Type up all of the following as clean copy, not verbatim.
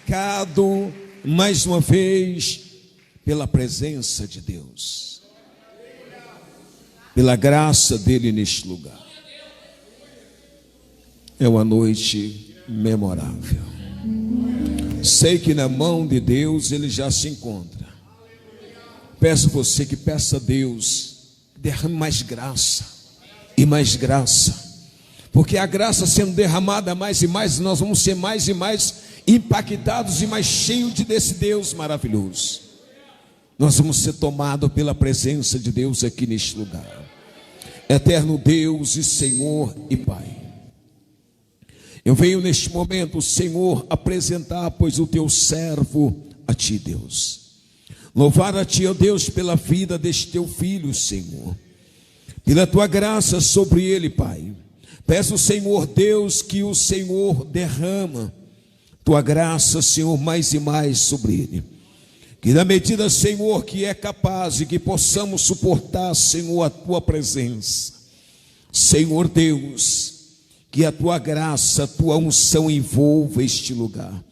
marcado mais uma vez pela presença de Deus, pela graça dele neste lugar. É uma noite memorável. Sei que na mão de Deus ele já se encontra. Peço você que peça a Deus, derrame mais graça e mais graça, porque a graça sendo derramada mais e mais, nós vamos ser mais e mais impactados e mais cheios desse Deus maravilhoso. Nós vamos ser tomados pela presença de Deus aqui neste lugar. Eterno Deus e Senhor e Pai, eu venho neste momento, Senhor, apresentar, pois, o teu servo a ti, Deus. Louvar a ti, ó Deus, pela vida deste teu filho, Senhor, pela tua graça sobre ele, Pai. Peço, Senhor Deus, que o Senhor derrama tua graça, Senhor, mais e mais sobre ele. Que na medida, Senhor, que é capaz e que possamos suportar, Senhor, a tua presença. Senhor Deus, que a tua graça, a tua unção envolva este lugar.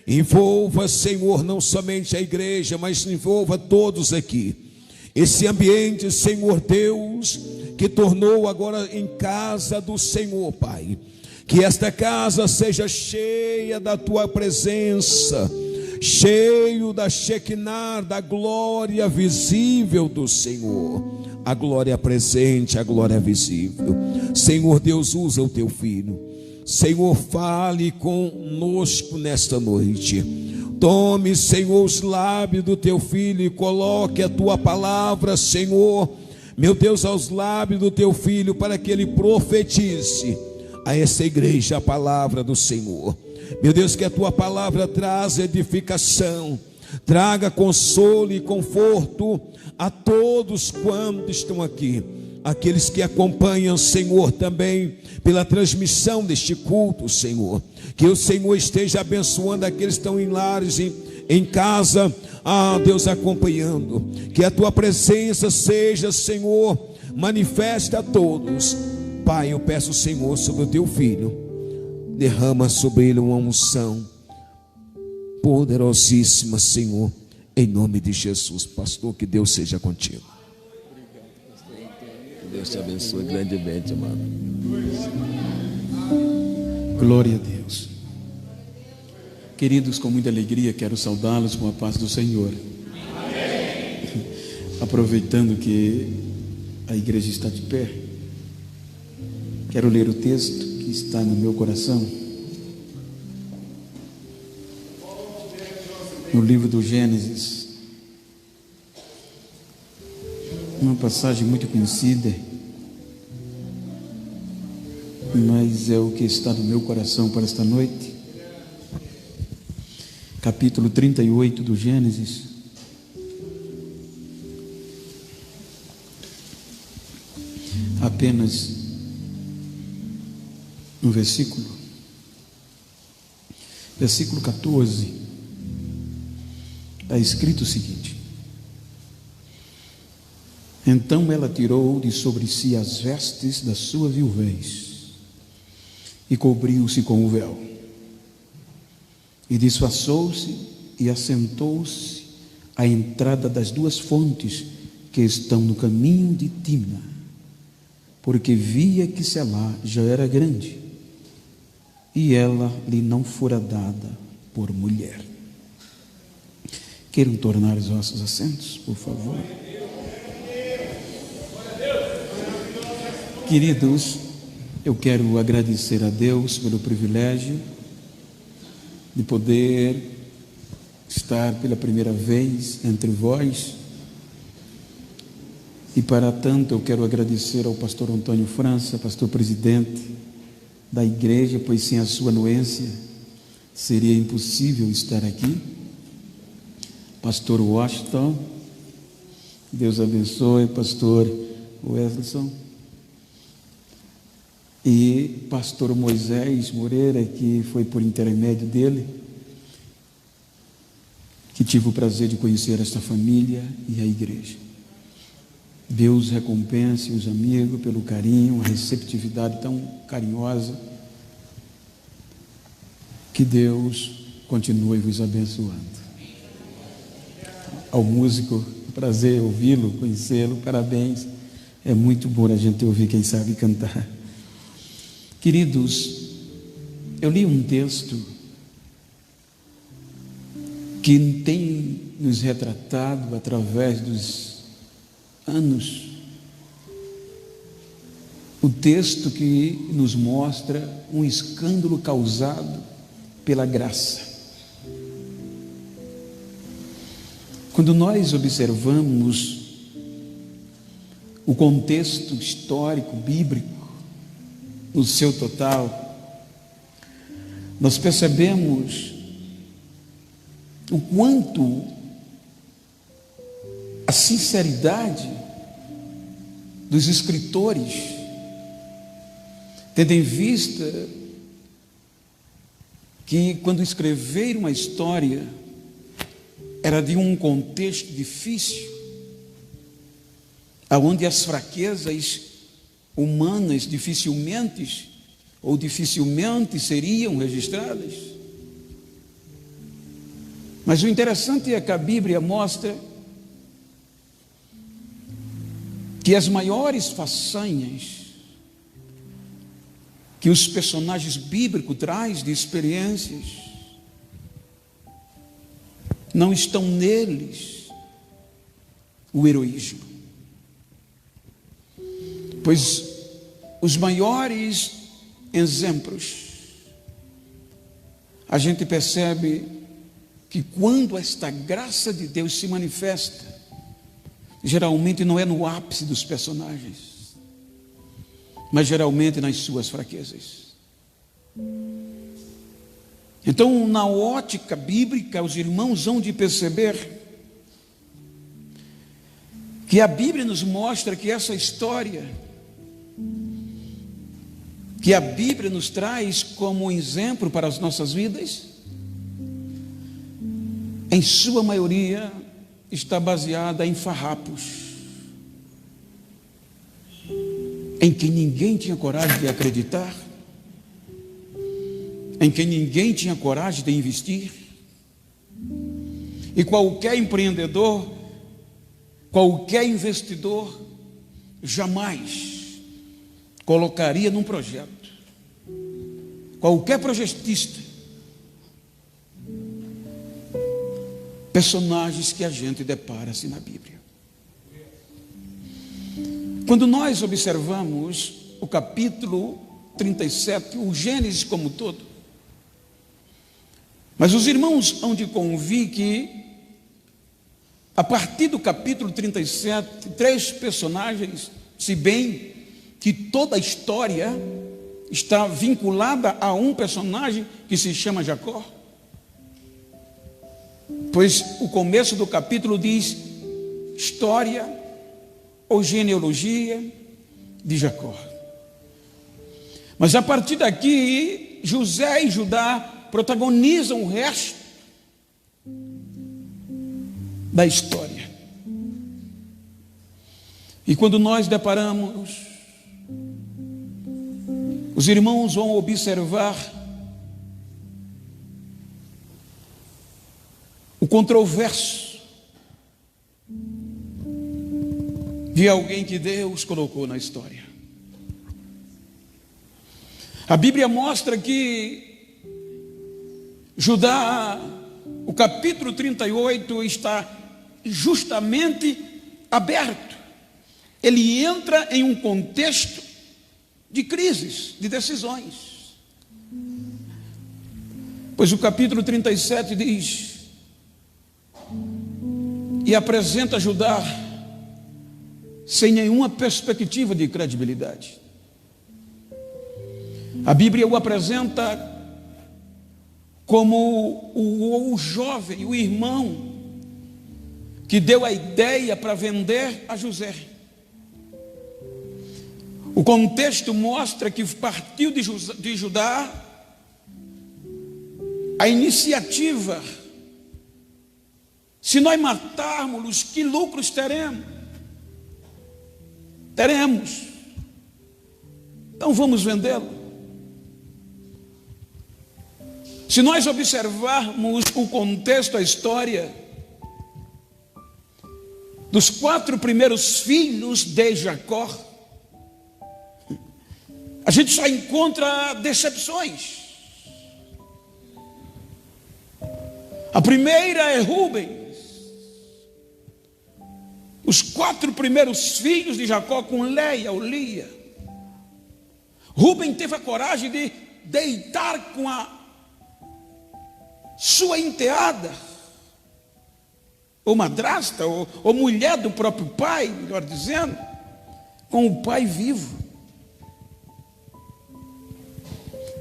Envolva, Senhor, não somente a igreja, mas envolva todos aqui. Esse ambiente, Senhor Deus, que tornou agora em casa do Senhor, Pai. Que esta casa seja cheia da tua presença, cheio da Shekinah, da glória visível do Senhor. A glória presente, a glória visível. Senhor Deus, usa o teu filho. Senhor, fale conosco nesta noite. Tome, Senhor, os lábios do teu filho e coloque a tua palavra, Senhor, meu Deus, aos lábios do teu filho, para que ele profetize a essa igreja a palavra do Senhor. Meu Deus, que a tua palavra traga edificação, traga consolo e conforto a todos quantos estão aqui. Aqueles que acompanham, Senhor, também pela transmissão deste culto, Senhor. Que o Senhor esteja abençoando aqueles que estão em lares, em casa, Deus, acompanhando. Que a tua presença seja, Senhor, manifesta a todos. Pai, eu peço, Senhor, sobre o teu filho, derrama sobre ele uma unção poderosíssima, Senhor, em nome de Jesus. Pastor, que Deus seja contigo. Deus te abençoe grandemente, amado. Glória a Deus. Queridos, com muita alegria quero saudá-los com a paz do Senhor. Amém. Aproveitando que a igreja está de pé, quero ler o texto que está no meu coração, no livro do Gênesis. Uma passagem muito conhecida, mas é o que está no meu coração para esta noite. Capítulo 38 do Gênesis. Apenas um versículo. Versículo 14. Está escrito o seguinte: então ela tirou de sobre si as vestes da sua viuvez e cobriu-se com o véu, e disfarçou-se e assentou-se à entrada das duas fontes que estão no caminho de Timna, porque via que Selá já era grande, e ela lhe não fora dada por mulher. Queiram tornar os vossos assentos, por favor. Queridos, eu quero agradecer a Deus pelo privilégio de poder estar pela primeira vez entre vós, e para tanto eu quero agradecer ao pastor Antônio França, pastor presidente da igreja, pois sem a sua anuência seria impossível estar aqui. Pastor Washington, Deus abençoe, pastor Wesley, e pastor Moisés Moreira, que foi por intermédio dele que tive o prazer de conhecer esta família e a igreja. Deus recompense os amigos pelo carinho, a receptividade tão carinhosa. Que Deus continue vos abençoando. Ao músico, prazer ouvi-lo, conhecê-lo, parabéns. É muito bom a gente ouvir quem sabe cantar. Queridos, eu li um texto que tem nos retratado através dos anos. O texto que nos mostra um escândalo causado pela graça. Quando nós observamos o contexto histórico, bíblico, no seu total, nós percebemos o quanto a sinceridade dos escritores, tendo em vista que quando escreveram uma história era de um contexto difícil, onde as fraquezas humanas dificilmente seriam registradas. Mas o interessante é que a Bíblia mostra que as maiores façanhas que os personagens bíblicos trazem de experiências não estão neles o heroísmo. Pois os maiores exemplos, a gente percebe que quando esta graça de Deus se manifesta, geralmente não é no ápice dos personagens, mas geralmente nas suas fraquezas. Então, na ótica bíblica, os irmãos hão de perceber que a Bíblia nos mostra que essa história, que a Bíblia nos traz como exemplo para as nossas vidas, em sua maioria está baseada em farrapos, em que ninguém tinha coragem de acreditar, em que ninguém tinha coragem de investir, e qualquer empreendedor, qualquer investidor jamais colocaria num projeto, qualquer projetista, personagens que a gente depara-se na Bíblia. Quando nós observamos o capítulo 37, o Gênesis como todo, mas os irmãos hão de convir que a partir do capítulo 37, 3 personagens, se bem que toda a história está vinculada a um personagem que se chama Jacó, pois o começo do capítulo diz história ou genealogia de Jacó. Mas a partir daqui, José e Judá protagonizam o resto da história. E quando nós deparamos, os irmãos vão observar o controverso de alguém que Deus colocou na história. A Bíblia mostra que Judá, o capítulo 38 está justamente aberto. Ele entra em um contexto de crises, de decisões. Pois o capítulo 37 diz: e apresenta Judá sem nenhuma perspectiva de credibilidade. A Bíblia o apresenta como o jovem, o irmão que deu a ideia para vender a José. O contexto mostra que partiu de Judá a iniciativa. Se nós matarmos, que lucros teremos? Teremos. Então vamos vendê-lo. Se nós observarmos o contexto, a história dos 4 primeiros filhos de Jacó, a gente só encontra decepções. A primeira é Rubens. Os 4 primeiros filhos de Jacó com Leia ou Lia. Rubem teve a coragem de deitar com a sua enteada, ou madrasta, ou mulher do próprio pai, melhor dizendo, com o pai vivo.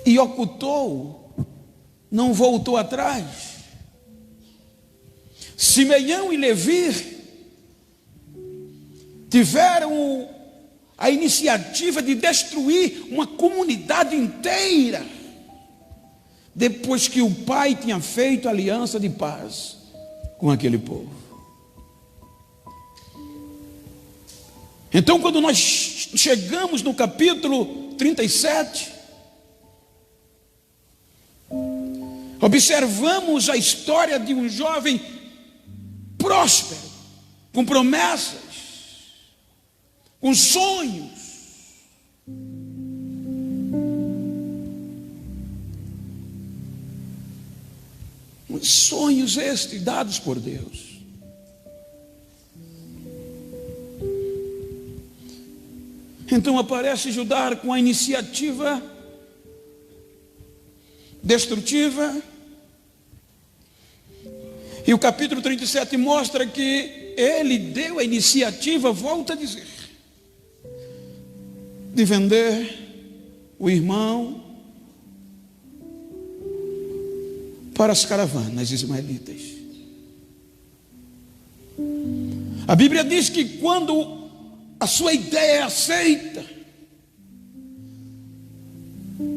E ocultou, não voltou atrás. Simeão e Levi tiveram a iniciativa de destruir uma comunidade inteira, depois que o pai tinha feito aliança de paz com aquele povo. Então, quando nós chegamos no capítulo 37, observamos a história de um jovem próspero, com promessas, com sonhos. Sonhos estes dados por Deus. Então aparece Judá com a iniciativa destrutiva. E o capítulo 37 mostra que ele deu a iniciativa, volta a dizer, de vender o irmão para as caravanas ismaelitas. A Bíblia diz que quando a sua ideia é aceita,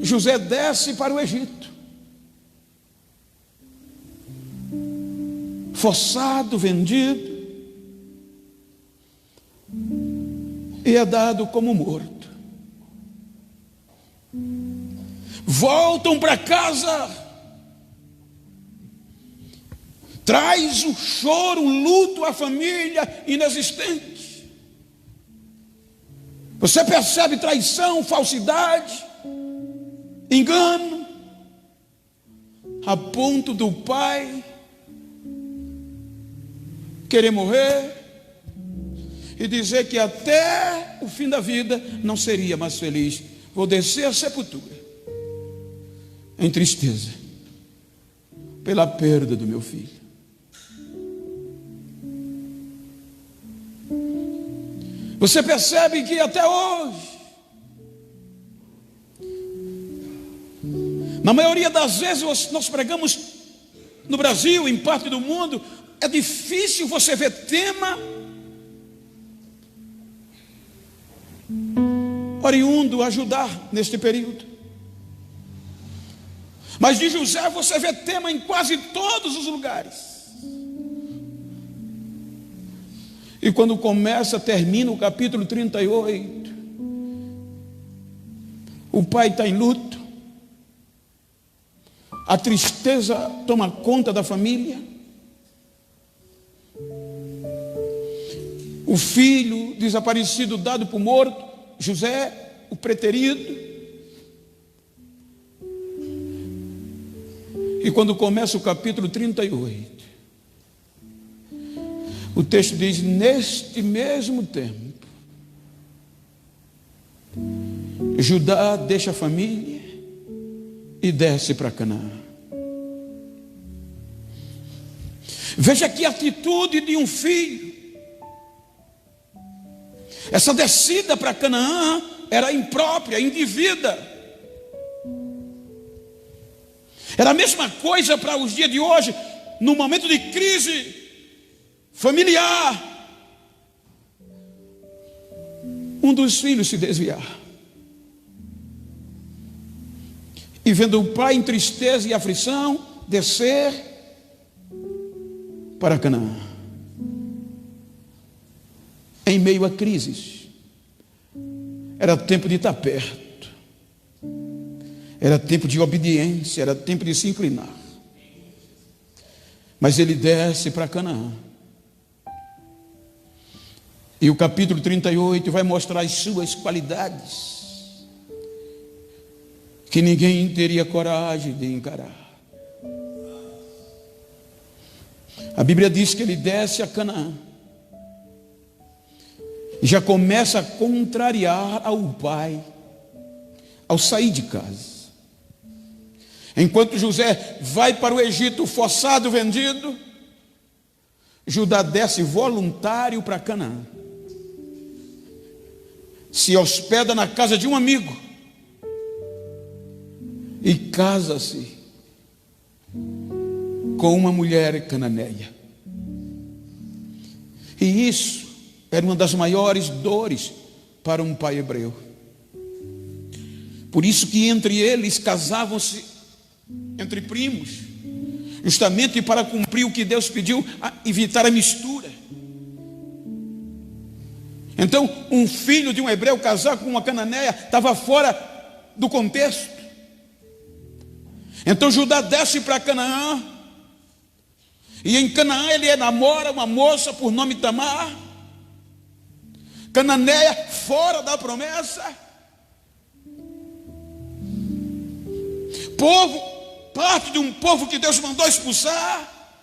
José desce para o Egito, forçado, vendido, e é dado como morto. Voltam para casa, traz o choro, o luto à família inexistente. Você percebe traição, falsidade, engano, a ponto do pai querer morrer e dizer que até o fim da vida não seria mais feliz. Vou descer à sepultura em tristeza pela perda do meu filho. Você percebe que até hoje, na maioria das vezes nós pregamos no Brasil, em parte do mundo, é difícil você ver tema oriundo a ajudar neste período. Mas de José você vê tema em quase todos os lugares. E quando termina o capítulo 38, o pai está em luto, a tristeza toma conta da família, o filho desaparecido, dado por morto, José, o preterido. E quando começa o capítulo 38, o texto diz: neste mesmo tempo, Judá deixa a família e desce para Canaã. Veja que atitude de um filho. Essa descida para Canaã era imprópria, indevida. Era a mesma coisa para os dias de hoje, no momento de crise familiar, um dos filhos se desviar, e vendo o pai em tristeza e aflição, descer para Canaã, em meio a crises. Era tempo de estar perto. Era tempo de obediência, era tempo de se inclinar. Mas ele desce para Canaã. E o capítulo 38 vai mostrar as suas qualidades, que ninguém teria coragem de encarar. A Bíblia diz que ele desce a Canaã e já começa a contrariar ao pai ao sair de casa. Enquanto José vai para o Egito forçado, vendido, Judá desce voluntário para Canaã, se hospeda na casa de um amigo e casa-se com uma mulher cananeia. E isso era uma das maiores dores para um pai hebreu. Por isso que entre eles casavam-se entre primos, justamente para cumprir o que Deus pediu, evitar a mistura. Então, um filho de um hebreu casar com uma cananeia estava fora do contexto. Então Judá desce para Canaã, e em Canaã ele namora uma moça por nome Tamar, cananeia, fora da promessa. Parte de um povo que Deus mandou expulsar.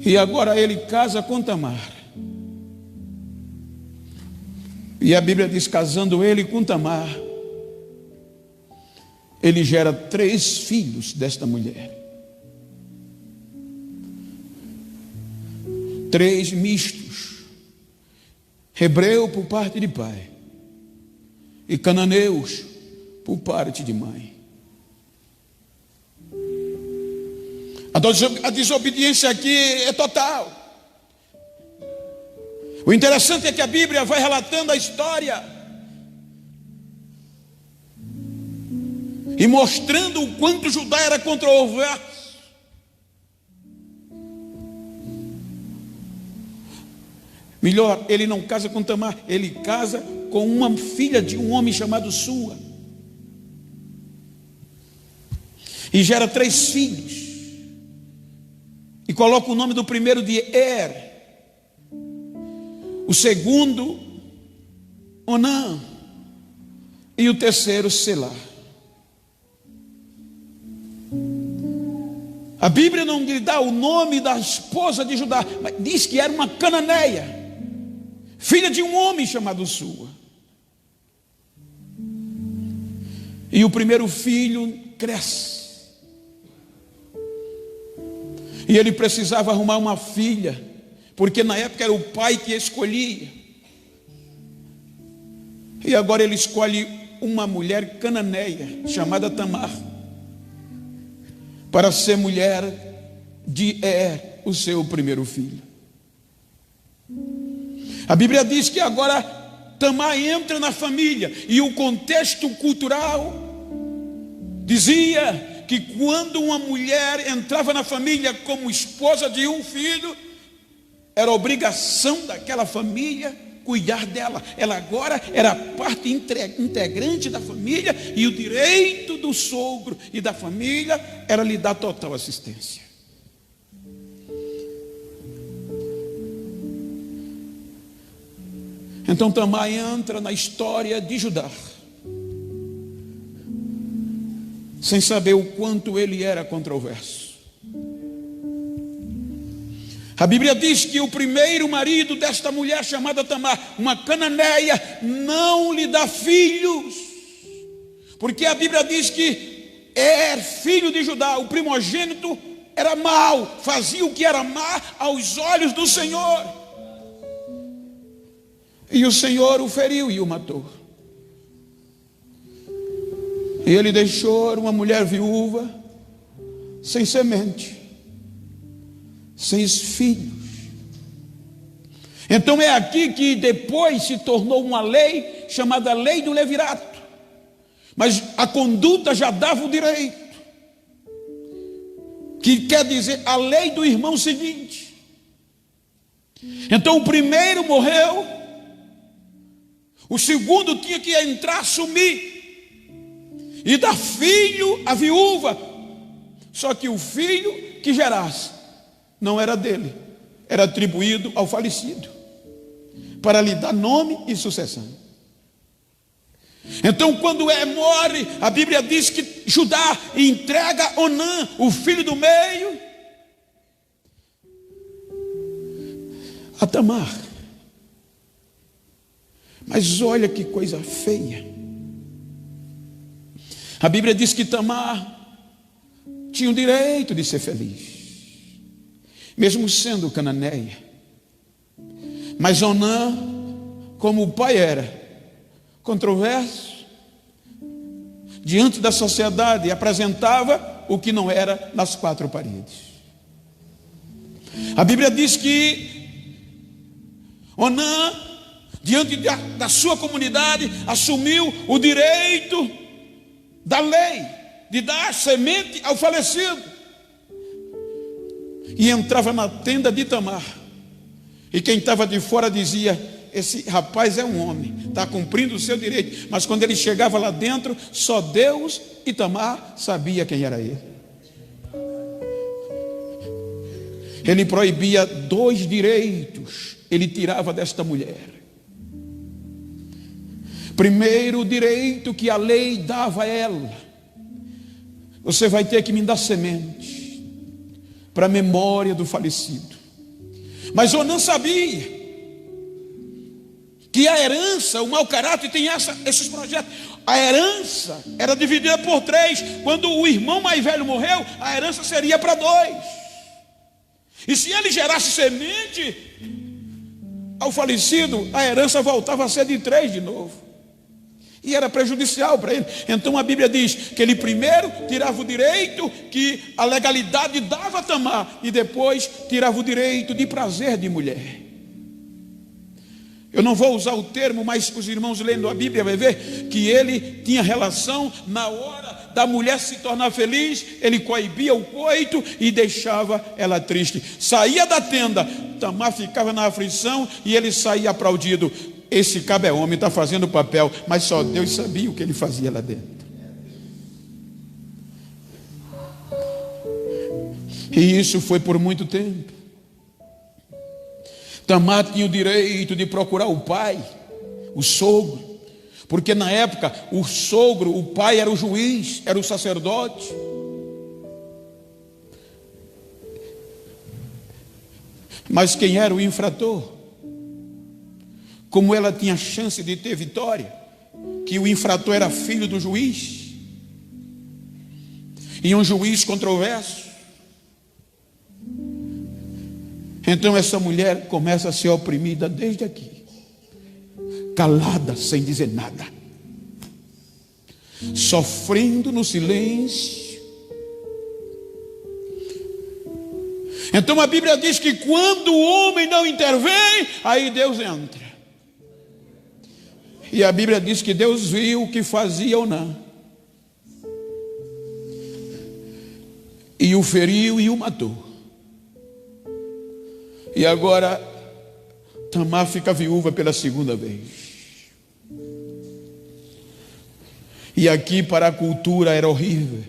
E agora ele casa com Tamar. E a Bíblia diz, casando ele com Tamar, ele gera 3 filhos desta mulher. 3 mistos. Hebreu por parte de pai e cananeus por parte de mãe. A desobediência aqui é total. O interessante é que a Bíblia vai relatando a história e mostrando o quanto Judá era controverso. Melhor, ele não casa com Tamar, ele casa com uma filha de um homem chamado Sua. E gera 3 filhos. E coloca o nome do primeiro de Er, o segundo Onã e o terceiro Selá. A Bíblia não lhe dá o nome da esposa de Judá, mas diz que era uma cananeia, filha de um homem chamado Sua. E o primeiro filho cresce. E ele precisava arrumar uma filha, porque na época era o pai que escolhia. E agora ele escolhe uma mulher cananeia, chamada Tamar, para ser mulher de Er, o seu primeiro filho. A Bíblia diz que agora Tamar entra na família, e o contexto cultural dizia que quando uma mulher entrava na família como esposa de um filho, era obrigação daquela família cuidar dela. Ela agora era parte integrante da família, e o direito do sogro e da família era lhe dar total assistência. Então Tamar entra na história de Judá, sem saber o quanto ele era controverso. A Bíblia diz que o primeiro marido desta mulher chamada Tamar, uma cananeia, não lhe dá filhos, porque a Bíblia diz que filho de Judá, o primogênito, era mau, fazia o que era má aos olhos do Senhor, e o Senhor o feriu e o matou. E ele deixou uma mulher viúva, sem semente, sem filhos. Então é aqui que depois se tornou uma lei chamada lei do levirato. Mas a conduta já dava o direito, que quer dizer a lei do irmão seguinte. Então o primeiro morreu, o segundo tinha que entrar, assumir e dar filho à viúva. Só que o filho que gerasse não era dele, era atribuído ao falecido, para lhe dar nome e sucessão. Então, quando morre, a Bíblia diz que Judá entrega Onã, o filho do meio, a Tamar. Mas olha que coisa feia. A Bíblia diz que Tamar tinha o direito de ser feliz, mesmo sendo cananeia. Mas Onã, como o pai era controverso, diante da sociedade apresentava o que não era nas quatro paredes. A Bíblia diz que Onã, diante da sua comunidade, assumiu o direito da lei de dar semente ao falecido, e entrava na tenda de Tamar, e quem estava de fora dizia: esse rapaz é um homem, está cumprindo o seu direito. Mas quando ele chegava lá dentro, só Deus e Tamar sabia quem era ele. Ele proibia 2 direitos, ele tirava desta mulher. Primeiro direito que a lei dava a ela: você vai ter que me dar semente para a memória do falecido. Mas eu não sabia que a herança, o mau caráter tem esses projetos. A herança era dividida por 3. Quando o irmão mais velho morreu, a herança seria para 2. E se ele gerasse semente ao falecido, a herança voltava a ser de 3 de novo. E era prejudicial para ele. Então a Bíblia diz que ele primeiro tirava o direito que a legalidade dava a Tamar, e depois tirava o direito de prazer de mulher. Eu não vou usar o termo, mas os irmãos lendo a Bíblia vai ver que ele tinha relação na hora da mulher se tornar feliz, ele coibia o coito e deixava ela triste. Saía da tenda, Tamar ficava na aflição e ele saía aplaudido. Esse cabo é homem, está fazendo o papel, mas só Deus sabia o que ele fazia lá dentro. E isso foi por muito tempo. Tamar tinha o direito de procurar o pai, o sogro, porque na época o sogro, o pai era o juiz, era o sacerdote. Mas quem era o infrator? Como ela tinha chance de ter vitória, que o infrator era filho do juiz, e um juiz controverso, então essa mulher começa a ser oprimida desde aqui, calada, sem dizer nada, sofrendo no silêncio. Então a Bíblia diz que quando o homem não intervém, aí Deus entra. E a Bíblia diz que Deus viu o que fazia Onã, e o feriu e o matou. E agora Tamar fica viúva pela segunda vez. E aqui para a cultura era horrível.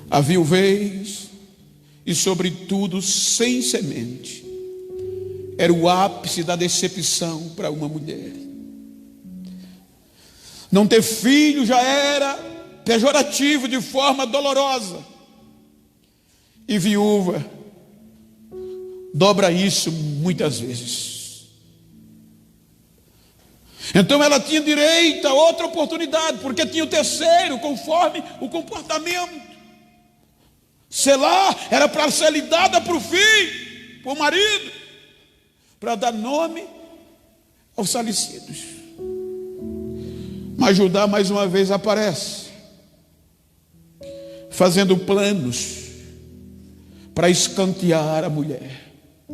A viuvez, e sobretudo sem semente, era o ápice da decepção para uma mulher. Não ter filho já era pejorativo de forma dolorosa. E viúva dobra isso muitas vezes. Então ela tinha direito a outra oportunidade, porque tinha o terceiro, conforme o comportamento. Selá era para ser lhe dada para o filho, para o marido, para dar nome aos falecidos. Mas Judá mais uma vez aparece, fazendo planos para escantear a mulher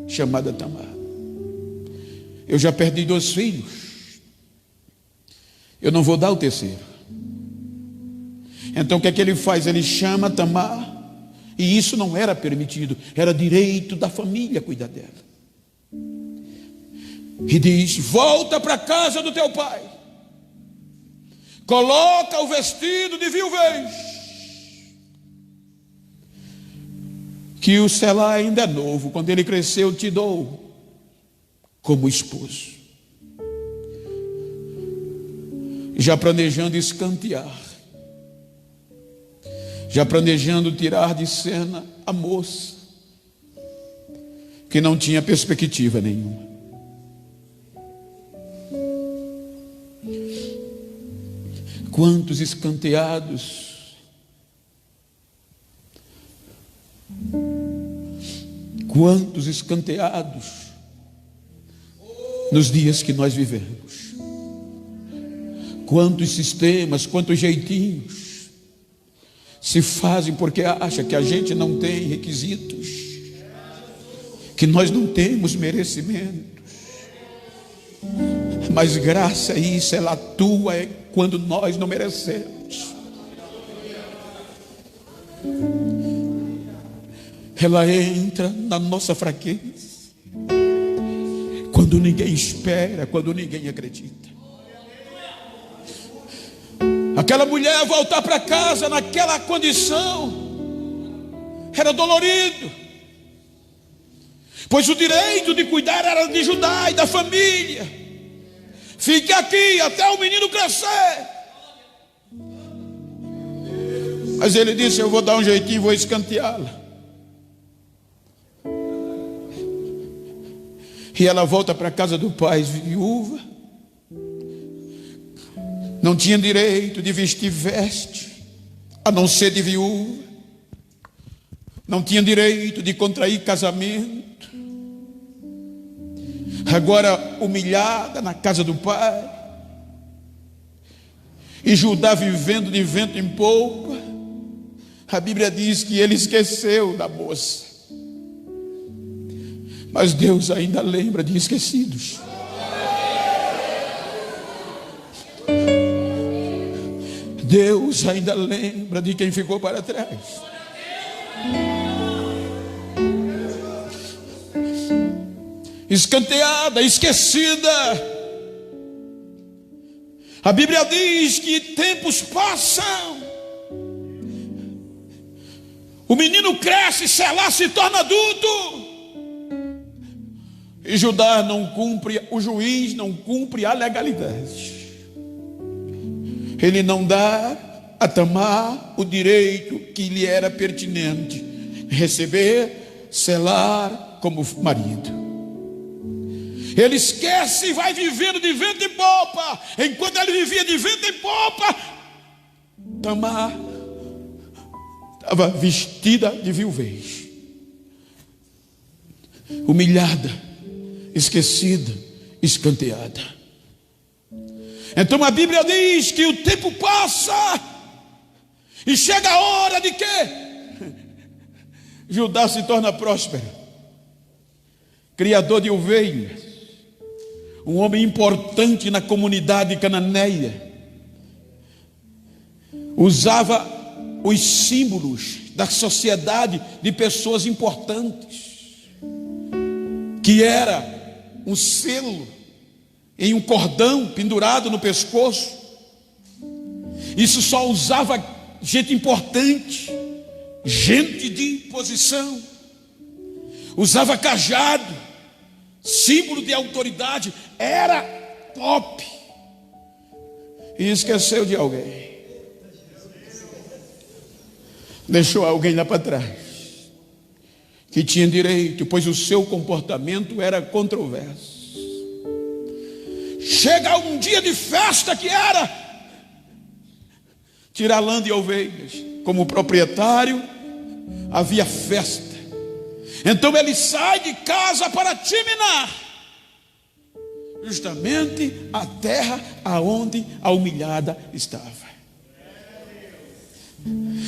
chamada Tamar. Eu já perdi 2 filhos, eu não vou dar o terceiro. Então o que é que ele faz? Ele chama Tamar, e isso não era permitido, era direito da família cuidar dela. E diz: volta para a casa do teu pai, coloca o vestido de viuvez, que o Selá ainda é novo, quando ele cresceu, te dou como esposo. Já planejando escantear, já planejando tirar de cena a moça, que não tinha perspectiva nenhuma. Quantos escanteados, quantos escanteados nos dias que nós vivemos. Quantos sistemas, quantos jeitinhos se fazem porque acha que a gente não tem requisitos, que nós não temos merecimentos. Mas graça é isso, ela atua quando nós não merecemos. Ela entra na nossa fraqueza, quando ninguém espera, quando ninguém acredita. Aquela mulher voltar para casa naquela condição era dolorido, pois o direito de cuidar era de Judá e da família. Fique aqui até o menino crescer. Mas ele disse: eu vou dar um jeitinho, vou escanteá-la. E ela volta para a casa do pai viúva. Não tinha direito de vestir veste, a não ser de viúva. Não tinha direito de contrair casamento. Agora humilhada na casa do pai. E Judá vivendo de vento em popa. A Bíblia diz que ele esqueceu da moça. Mas Deus ainda lembra de esquecidos. Deus ainda lembra de quem ficou para trás. Escanteada, esquecida. A Bíblia diz que tempos passam, o menino cresce, Selá se torna adulto, e Judá não cumpre, o juiz não cumpre a legalidade. Ele não dá a Tamar o direito que lhe era pertinente, receber Selá como marido. Ele esquece e vai vivendo de vento em popa. Enquanto ele vivia de vento em popa, Tamar estava vestida de viuvez, humilhada, esquecida, escanteada. Então a Bíblia diz que o tempo passa e chega a hora de quê? Judá se torna próspero, criador de ovelhas, um homem importante na comunidade cananeia. Usava os símbolos da sociedade de pessoas importantes, que era um selo em um cordão pendurado no pescoço. Isso só usava gente importante, gente de posição. Usava cajado, símbolo de autoridade. Era top. E esqueceu de alguém. Deixou alguém lá para trás, que tinha direito, pois o seu comportamento era controverso. Chega um dia de festa que era tirar lã de ovelhas. Como proprietário, havia festa. Então ele sai de casa para Timná, justamente a terra aonde a humilhada estava.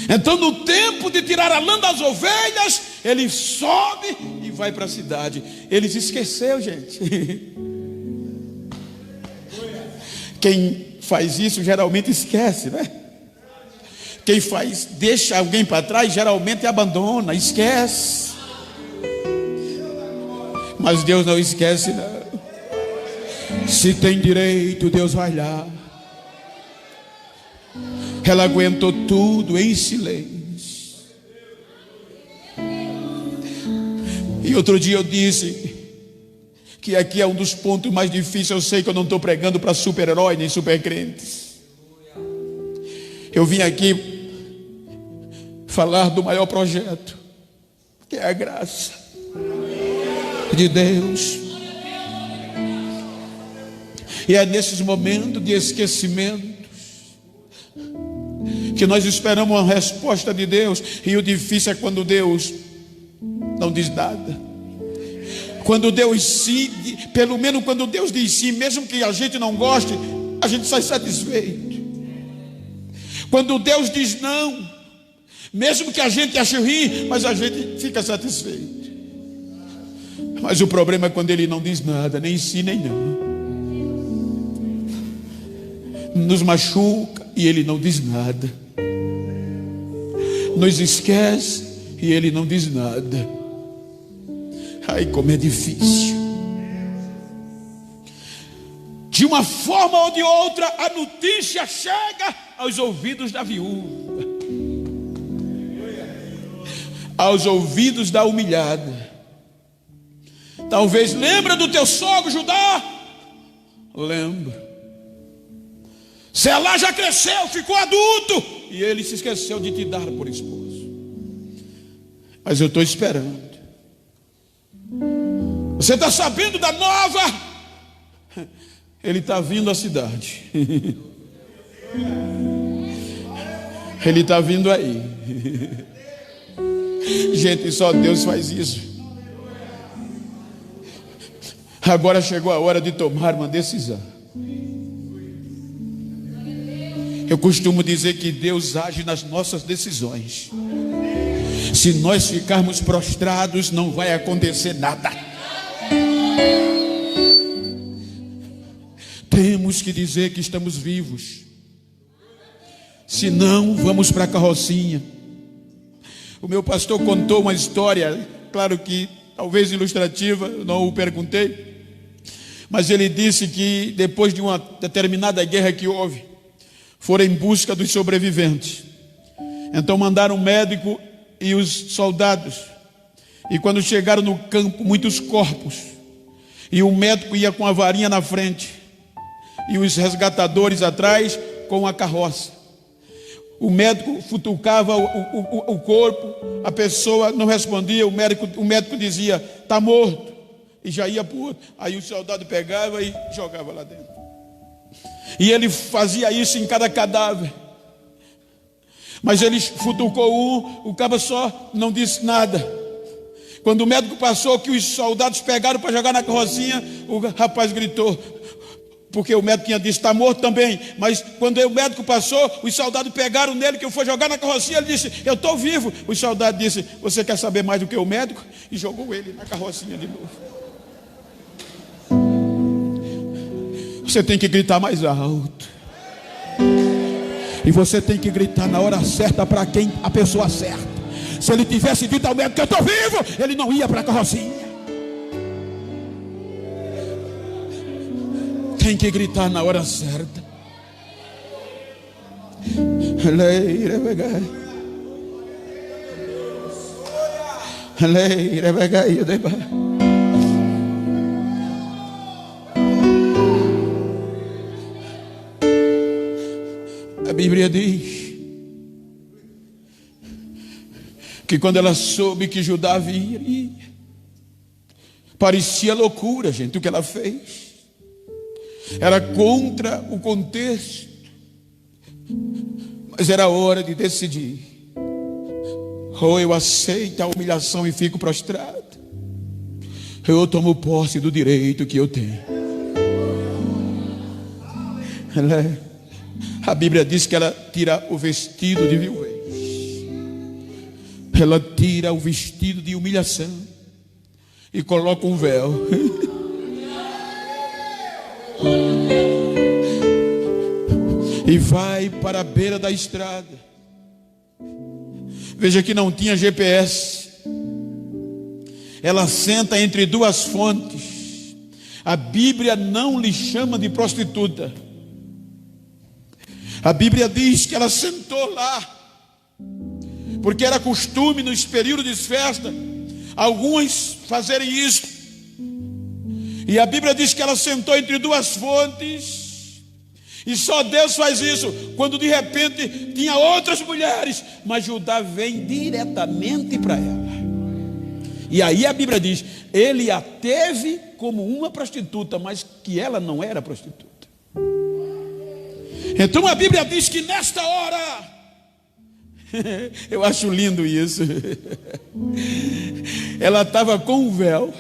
Então, no tempo de tirar a lã das ovelhas, ele sobe e vai para a cidade. Ele se esqueceu, gente. Quem faz isso geralmente esquece, né? Quem faz, deixa alguém para trás, geralmente abandona, esquece. Mas Deus não esquece, não. Se tem direito, Deus vai lá. Ela aguentou tudo em silêncio. E outro dia eu disse que aqui é um dos pontos mais difíceis. Eu sei que eu não estou pregando para super-herói nem super-crentes. Eu vim aqui falar do maior projeto, que é a graça de Deus. E é nesses momentos de esquecimentos que nós esperamos uma resposta de Deus. E o difícil é quando Deus não diz nada. Quando Deus sim, pelo menos quando Deus diz sim, mesmo que a gente não goste, a gente sai satisfeito. Quando Deus diz não, mesmo que a gente ache ruim, mas a gente fica satisfeito. Mas o problema é quando Ele não diz nada, nem sim nem não. Nos machuca e Ele não diz nada. Nos esquece e Ele não diz nada. Ai, como é difícil. De uma forma ou de outra, a notícia chega aos ouvidos da viúva, aos ouvidos da humilhada. Talvez lembra do teu sogro Judá? Lembra. Selá já cresceu, ficou adulto, e ele se esqueceu de te dar por esposo. Mas eu estou esperando. Você está sabendo da nova? Ele está vindo à cidade. Ele está vindo aí. Gente, só Deus faz isso. Agora chegou a hora de tomar uma decisão. Eu costumo dizer que Deus age nas nossas decisões. Se nós ficarmos prostrados, não vai acontecer nada. Temos que dizer que estamos vivos. Senão, vamos para a carrocinha. O meu pastor contou uma história, claro que talvez ilustrativa, eu não o perguntei, mas ele disse que depois de uma determinada guerra que houve, foram em busca dos sobreviventes. Então mandaram um médico e os soldados. E quando chegaram no campo, muitos corpos. E o médico ia com a varinha na frente e os resgatadores atrás com a carroça. O médico futucava o corpo, a pessoa não respondia, o médico dizia, está morto, e já ia para o outro. Aí o soldado pegava e jogava lá dentro. E ele fazia isso em cada cadáver. Mas ele futucou um, o cabo só não disse nada. Quando o médico passou, que os soldados pegaram para jogar na carrocinha, o rapaz gritou, porque o médico tinha dito, está morto também. Mas quando o médico passou, os soldados pegaram nele, que eu fui jogar na carrocinha, ele disse, eu estou vivo. O soldado disse, você quer saber mais do que o médico? E jogou ele na carrocinha de novo. Você tem que gritar mais alto. E você tem que gritar na hora certa para quem a pessoa certa. Se ele tivesse dito ao médico que eu estou vivo, ele não ia para a carrocinha. Tem que gritar na hora certa. A Bíblia diz que quando ela soube que Judá viria, parecia loucura, gente, o que ela fez. Era contra o contexto, mas era hora de decidir. Ou eu aceito a humilhação e fico prostrado, ou eu tomo posse do direito que eu tenho. A Bíblia diz que ela tira o vestido de viuvez. Ela tira o vestido de humilhação e coloca um véu. E vai para a beira da estrada. Veja que não tinha GPS. Ela senta entre duas fontes. A Bíblia não lhe chama de prostituta. A Bíblia diz que ela sentou lá, porque era costume nos períodos de festa alguns fazerem isso. E a Bíblia diz que ela sentou entre duas fontes. E só Deus faz isso quando de repente tinha outras mulheres, mas Judá vem diretamente para ela. E aí a Bíblia diz: ele a teve como uma prostituta, mas que ela não era prostituta. Então a Bíblia diz que nesta hora, eu acho lindo isso, ela estava com um véu,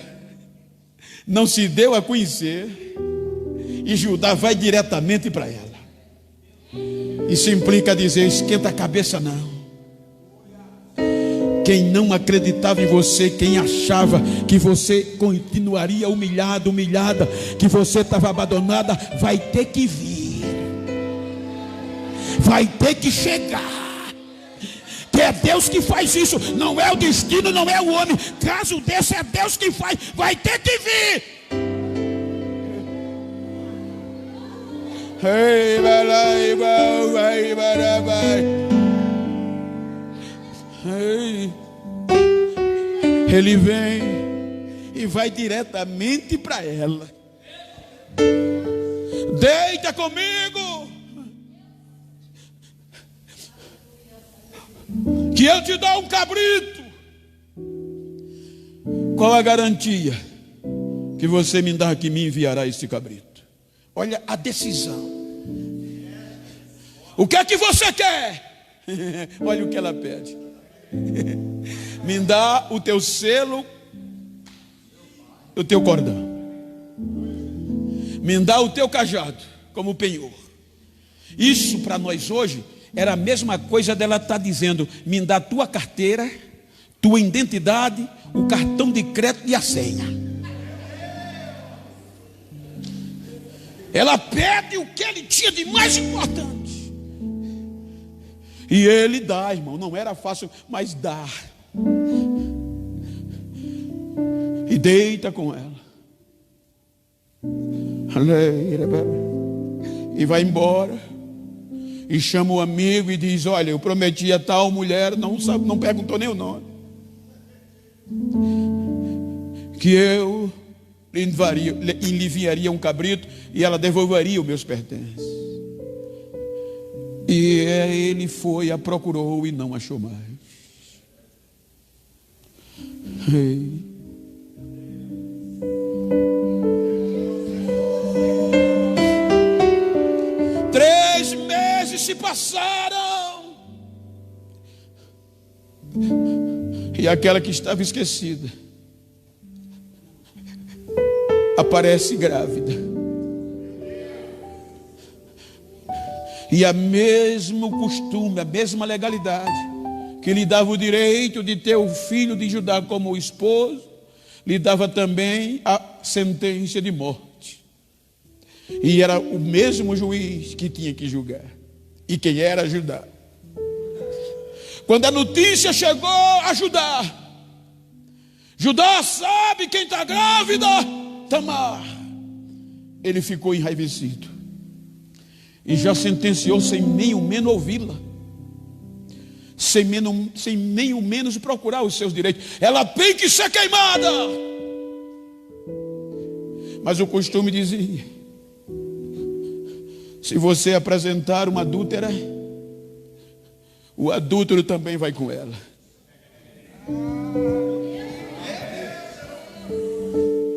não se deu a conhecer, e Judá vai diretamente para ela. Isso implica dizer: esquenta a cabeça não. Quem não acreditava em você, quem achava que você continuaria humilhado, humilhada, que você estava abandonada, vai ter que vir, vai ter que chegar. Que é Deus que faz isso, não é o destino, não é o homem. Caso desse é Deus que faz, vai ter que vir. Ele vem e vai diretamente para ela. Deita comigo, que eu te dou um cabrito. Qual a garantia que você me dá que me enviará esse cabrito? Olha a decisão. O que é que você quer? Olha o que ela pede. Me dá o teu selo, o teu cordão. Me dá o teu cajado como penhor. Isso para nós hoje era a mesma coisa dela estar dizendo: me dá tua carteira, tua identidade, o cartão de crédito e a senha. Ela pede o que ele tinha de mais importante. E ele dá, irmão. Não era fácil, mas dá. E deita com ela. E vai embora. E chama o amigo e diz: olha, eu prometi a tal mulher, não perguntou nem o nome, que eu lhe enviaria um cabrito e ela devolveria os meus pertences. E ele foi, a procurou e não achou mais. 3 meses se passaram. E aquela que estava esquecida aparece grávida. E a mesmo costume, a mesma legalidade que lhe dava o direito de ter o filho de Judá como esposo, lhe dava também a sentença de morte. E era o mesmo juiz que tinha que julgar. E quem era? Judá. Quando a notícia chegou a Judá, Judá sabe quem está grávida? Tamar. Ele ficou enraivecido e já sentenciou sem nem o menos ouvi-la, sem nem o menos procurar os seus direitos. Ela tem que ser queimada. Mas o costume dizia: se você apresentar uma adúltera, o adúltero também vai com ela.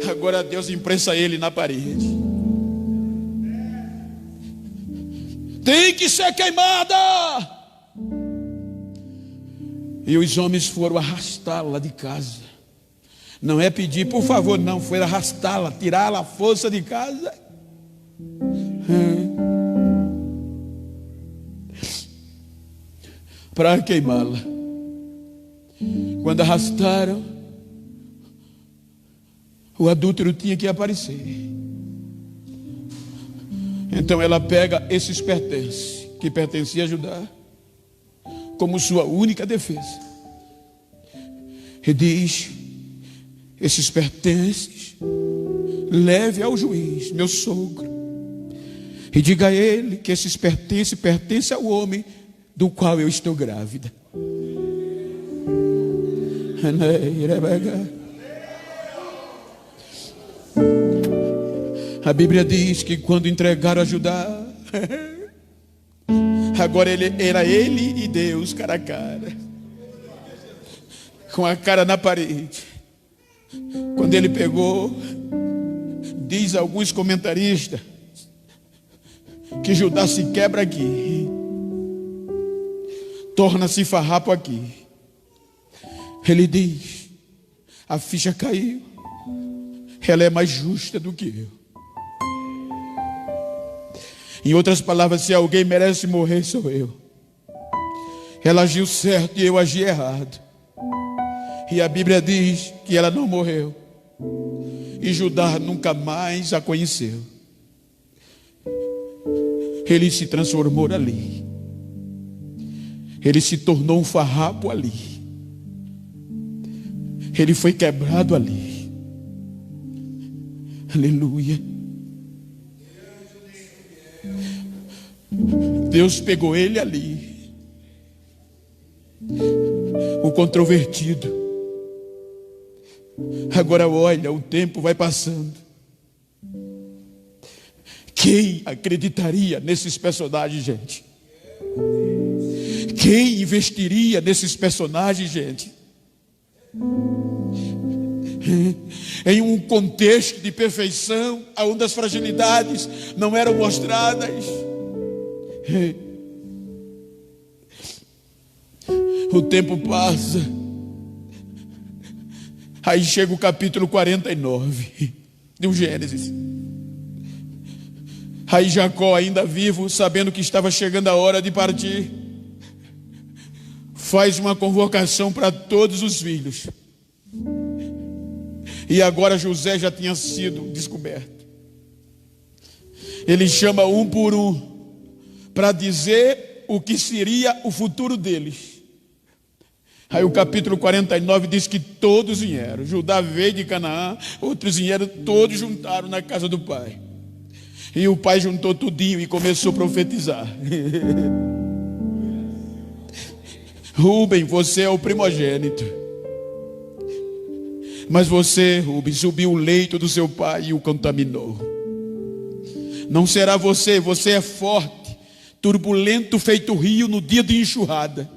Agora Deus imprensa ele na parede. Tem que ser queimada. E os homens foram arrastá-la de casa. Não é pedir por favor, não. Foi arrastá-la, tirá-la à força de casa. Para queimá-la. Quando arrastaram, o adúltero tinha que aparecer. Então ela pega esses pertences que pertencia a Judá como sua única defesa e diz: esses pertences leve ao juiz, meu sogro, E diga a ele que esses pertence ao homem do qual eu estou grávida. A Bíblia diz que quando entregaram a Judá, agora era ele e Deus cara a cara, com a cara na parede. Quando ele pegou, diz alguns comentaristas que Judá se quebra aqui, torna-se farrapo aqui. Ele diz: a ficha caiu, ela é mais justa do que eu. Em outras palavras, se alguém merece morrer, sou eu. Ela agiu certo e eu agi errado. E a Bíblia diz que ela não morreu. E Judá nunca mais a conheceu. Ele se transformou ali. Ele se tornou um farrapo ali. Ele foi quebrado ali. Aleluia. Deus pegou ele ali, o controvertido. Agora olha, o tempo vai passando. Quem acreditaria nesses personagens, gente? Quem investiria nesses personagens, gente? Em um contexto de perfeição, onde as fragilidades não eram mostradas. O tempo passa. Aí chega o capítulo 49 do Gênesis. Aí Jacó, ainda vivo, sabendo que estava chegando a hora de partir, faz uma convocação para todos os filhos. E agora José já tinha sido descoberto. Ele chama um por um para dizer o que seria o futuro deles. Aí o capítulo 49 diz que todos vieram. Judá veio de Canaã, outros vieram, todos juntaram na casa do pai. E o pai juntou tudinho e começou a profetizar. Rúben, você é o primogênito. Mas você, Rúben, subiu o leito do seu pai e o contaminou. Não será você, você é forte, turbulento feito rio no dia de enxurrada.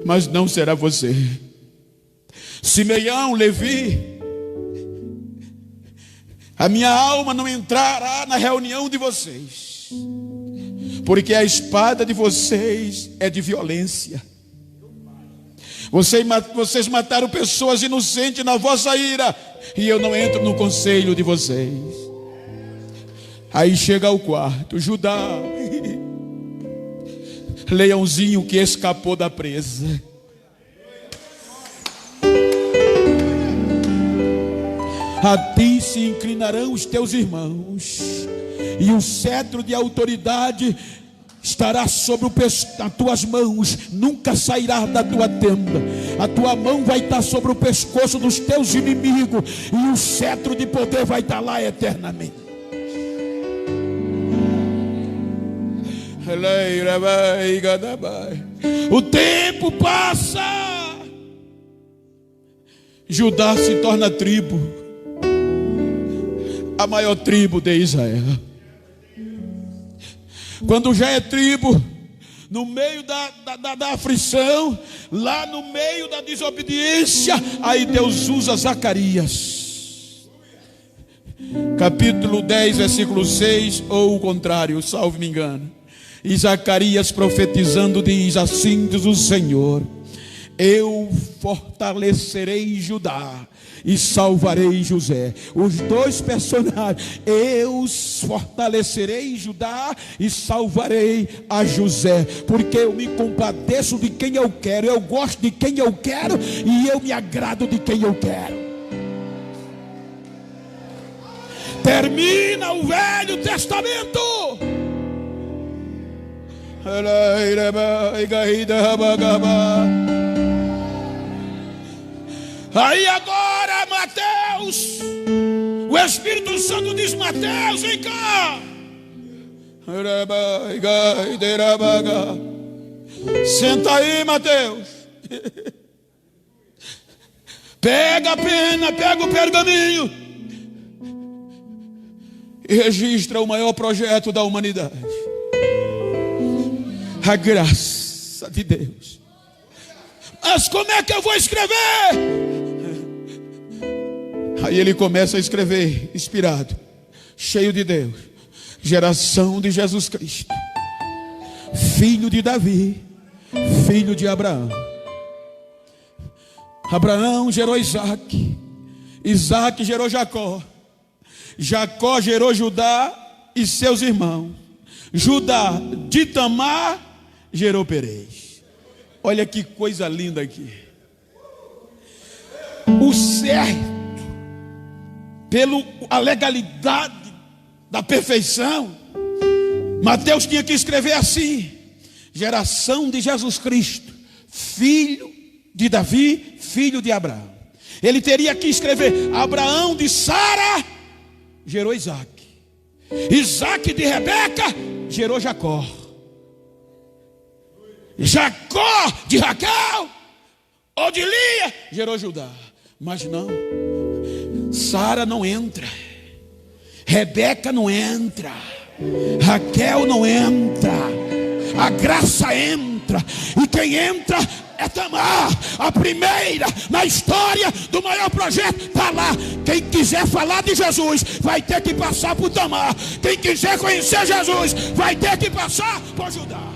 Mas não será você. Simeão, Levi, a minha alma não entrará na reunião de vocês, porque a espada de vocês é de violência. Vocês mataram pessoas inocentes na vossa ira, e eu não entro no conselho de vocês. Aí chega ao quarto, Judá, leãozinho que escapou da presa. A ti se inclinarão os teus irmãos, e o cetro de autoridade estará sobre as tuas mãos, nunca sairá da tua tenda. A tua mão vai estar sobre o pescoço dos teus inimigos, e o cetro de poder vai estar lá eternamente. O tempo passa, Judá se torna tribo, a maior tribo de Israel. Quando já é tribo, no meio da aflição, lá no meio da desobediência, aí Deus usa Zacarias, capítulo 10, versículo 6, ou o contrário, salvo me engano. E Zacarias profetizando diz: assim diz o Senhor, eu fortalecerei Judá e salvarei José. Os dois personagens, eu fortalecerei Judá e salvarei a José, porque eu me compadeço de quem eu quero, eu gosto de quem eu quero, e eu me agrado de quem eu quero. Termina o Velho Testamento. Aí agora Mateus, o Espírito Santo diz: Mateus, vem cá. Senta aí, Mateus. Pega a pena, pega o pergaminho e registra o maior projeto da humanidade. A graça de Deus. Mas como é que eu vou escrever? Aí ele começa a escrever, inspirado, cheio de Deus. Geração de Jesus Cristo, filho de Davi, filho de Abraão. Abraão gerou Isaac, Isaac gerou Jacó, Jacó gerou Judá e seus irmãos. Judá de Tamar gerou Perez. Olha que coisa linda aqui. O certo, pela legalidade da perfeição, Mateus tinha que escrever assim: geração de Jesus Cristo, filho de Davi, filho de Abraão. Ele teria que escrever: Abraão de Sara gerou Isaac, Isaac de Rebeca gerou Jacó, Jacó de Raquel ou de Lia gerou Judá. Mas não, Sara não entra, Rebeca não entra, Raquel não entra, a graça entra. E quem entra é Tamar, a primeira na história do maior projeto. Está lá. Quem quiser falar de Jesus vai ter que passar por Tamar. Quem quiser conhecer Jesus vai ter que passar por Judá.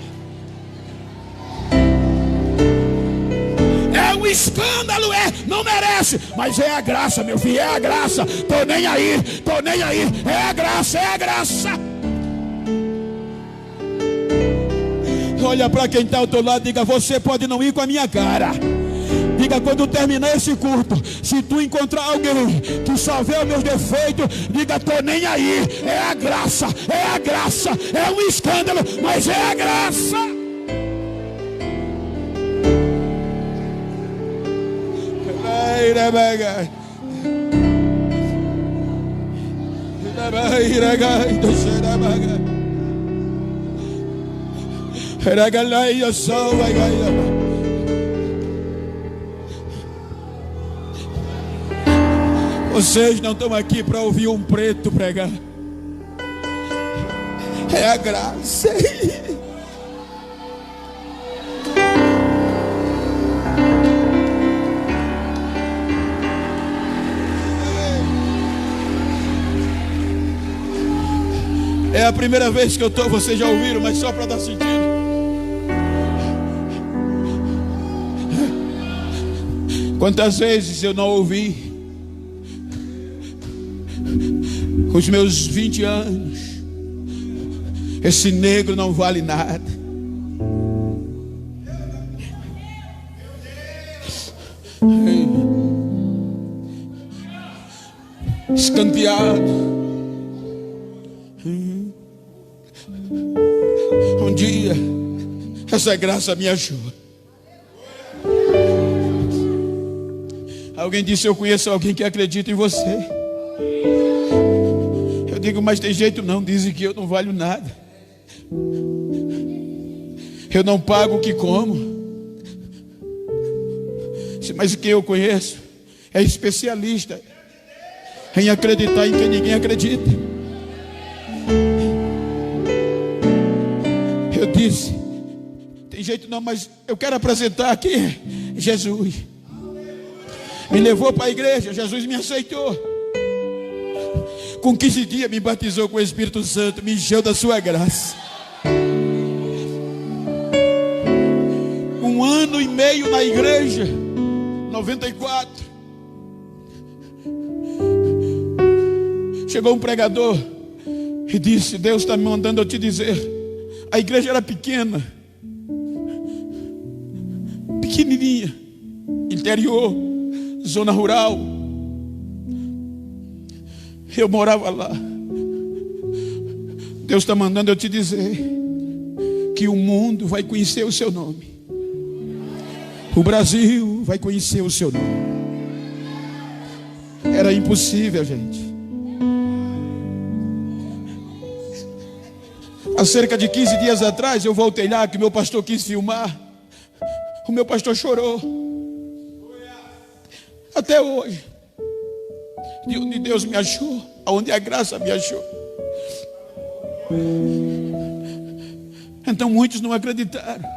É um escândalo, não merece, mas é a graça, meu filho, é a graça. Tô nem aí, é a graça, é a graça. Olha para quem está ao teu lado, diga: você pode não ir com a minha cara. Diga: quando terminar esse culto, se tu encontrar alguém que só vê os meus defeitos, diga: tô nem aí, é a graça, é um escândalo, mas é a graça. Vocês não estão aqui para ouvir um preto pregar. É a graça. É a primeira vez que eu estou, vocês já ouviram, mas só para dar sentido. Quantas vezes eu não ouvi, com os meus 20 anos, esse negro não vale nada. Escanteado. Um dia essa graça me achou. Alguém disse: eu conheço alguém que acredita em você. Eu digo: mas tem jeito não, dizem que eu não valho nada. Eu não pago o que como. Mas quem eu conheço é especialista em acreditar em quem ninguém acredita. Eu disse: tem jeito não, mas eu quero apresentar aqui Jesus. Me levou para a igreja, Jesus me aceitou. Com 15 dias me batizou com o Espírito Santo, me encheu da sua graça. 1 ano e meio na igreja, 94. Chegou um pregador e disse: Deus está me mandando eu te dizer. A igreja era pequena, pequenininha, interior, zona rural. Eu morava lá. Deus está mandando eu te dizer que o mundo vai conhecer o seu nome. O Brasil vai conhecer o seu nome. Era impossível, gente. Há cerca de 15 dias atrás eu voltei lá, que meu pastor quis filmar. O meu pastor chorou. Até hoje. De onde Deus me achou, aonde a graça me achou. Então muitos não acreditaram.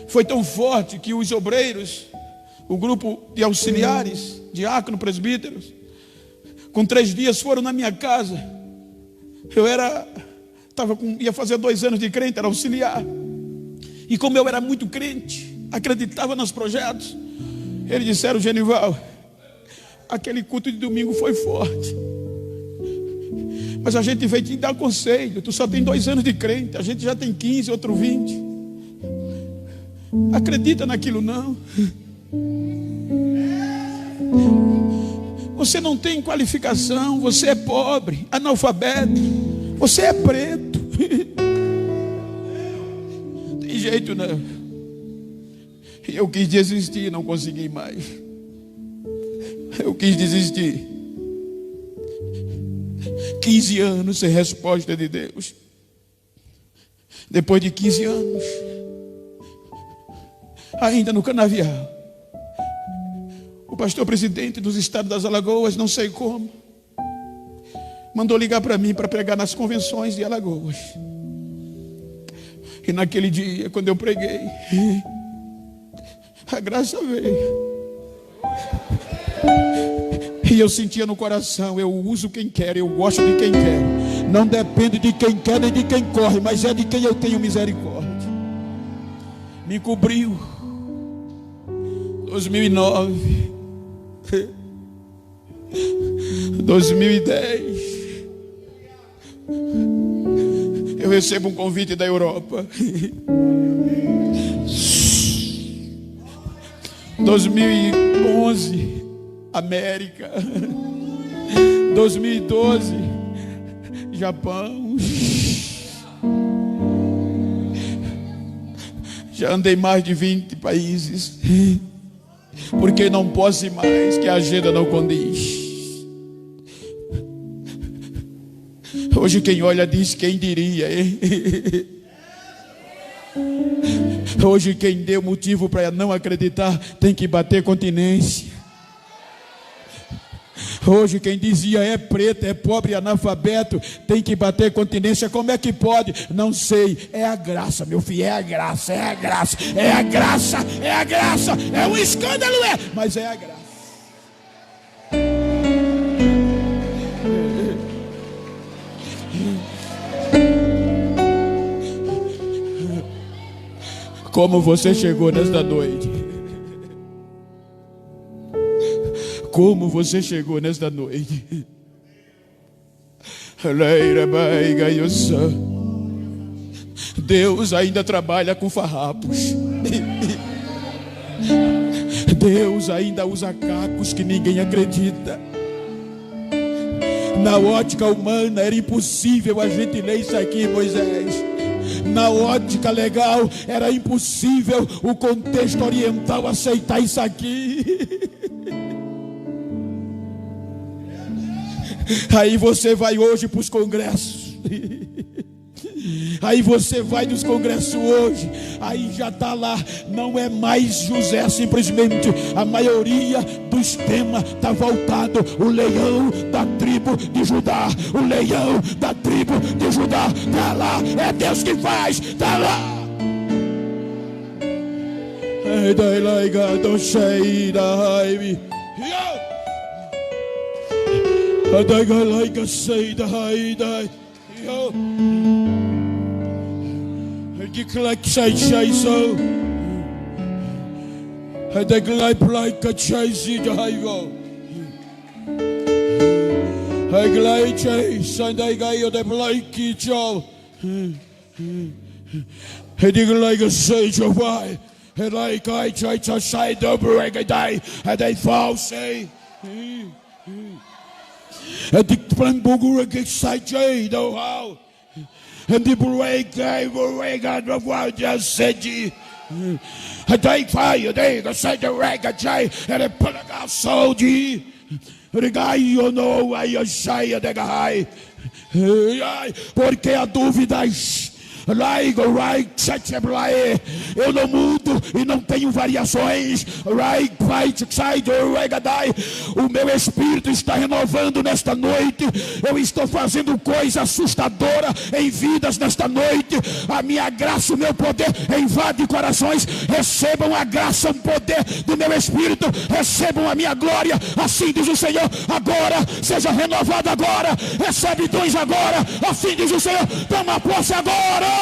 Foi tão forte que os obreiros, o grupo de auxiliares, diácono, presbíteros, com 3 dias foram na minha casa. Eu ia fazer 2 anos de crente, era auxiliar. E como eu era muito crente, acreditava nos projetos, eles disseram: Genival, aquele culto de domingo foi forte, mas a gente veio te dar conselho. Tu só tem 2 anos de crente, a gente já tem 15, outro 20. Acredita naquilo não. Você não tem qualificação, você é pobre, analfabeto, você é preto. Não tem jeito não. Eu quis desistir, não consegui mais. Eu quis desistir. 15 anos sem resposta de Deus. Depois de 15 anos, ainda no canavial, o pastor presidente dos estados das Alagoas, não sei como, mandou ligar para mim para pregar nas convenções de Alagoas. E naquele dia, quando eu preguei, a graça veio. E eu sentia no coração: eu uso quem quer, eu gosto de quem quer. Não depende de quem quer nem de quem corre, mas é de quem eu tenho misericórdia. Me cobriu. 2009, 2010, eu recebo um convite da Europa. 2011, América. 2012, Japão. Já andei mais de 20 países, porque não posso ir mais, que a agenda não condiz. Hoje quem olha diz: quem diria, hein? Hoje quem deu motivo para não acreditar tem que bater continência. Hoje quem dizia é preto, é pobre, analfabeto, tem que bater continência. Como é que pode? Não sei. É a graça, meu filho, é a graça, é a graça, é a graça, é a graça. É um escândalo, mas é a graça. Como você chegou nesta noite? Como você chegou nesta noite? Deus ainda trabalha com farrapos. Deus ainda usa cacos que ninguém acredita. Na ótica humana era impossível a gente ler isso aqui, Moisés. Na ótica legal era impossível o contexto oriental aceitar isso aqui. Aí você vai hoje para os congressos. Aí você vai nos congressos hoje, aí já está lá, não é mais José simplesmente, a maioria dos temas está voltado: o leão da tribo de Judá, o leão da tribo de Judá, está lá, é Deus que faz, está lá. Like say so, I think like a chase the highway. I like chase and I got the like each other. I think like a sage of why, and like I try to say the break a day, and they fall say. And the plan booger get say though how. And the break out of what just said ye. I take fire, they go say the rag jay, and I put a soldier. The guy you know why you say the guy. Porque a dúvidas, eu não mudo e não tenho variações. O meu espírito está renovando nesta noite. Eu estou fazendo coisa assustadora em vidas nesta noite. A minha graça, o meu poder invade corações. Recebam a graça, o poder do meu espírito. Recebam a minha glória. Assim diz o Senhor. Agora, seja renovado agora. Recebe dons agora. Assim diz o Senhor. Toma posse agora.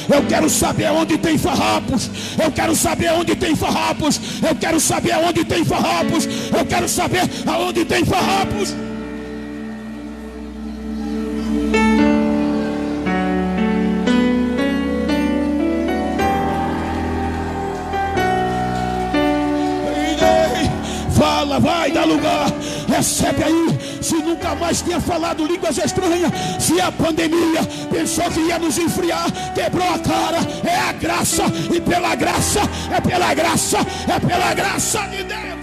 Eu quero saber onde tem farrapos. Eu quero saber onde tem farrapos. Eu quero saber aonde tem farrapos. Eu quero saber aonde tem farrapos. Fala, vai, dá lugar. Recebe aí. Se nunca mais tinha falado línguas estranhas, se a pandemia pensou que ia nos enfriar, quebrou a cara. É a graça, e pela graça, é pela graça, é pela graça de Deus.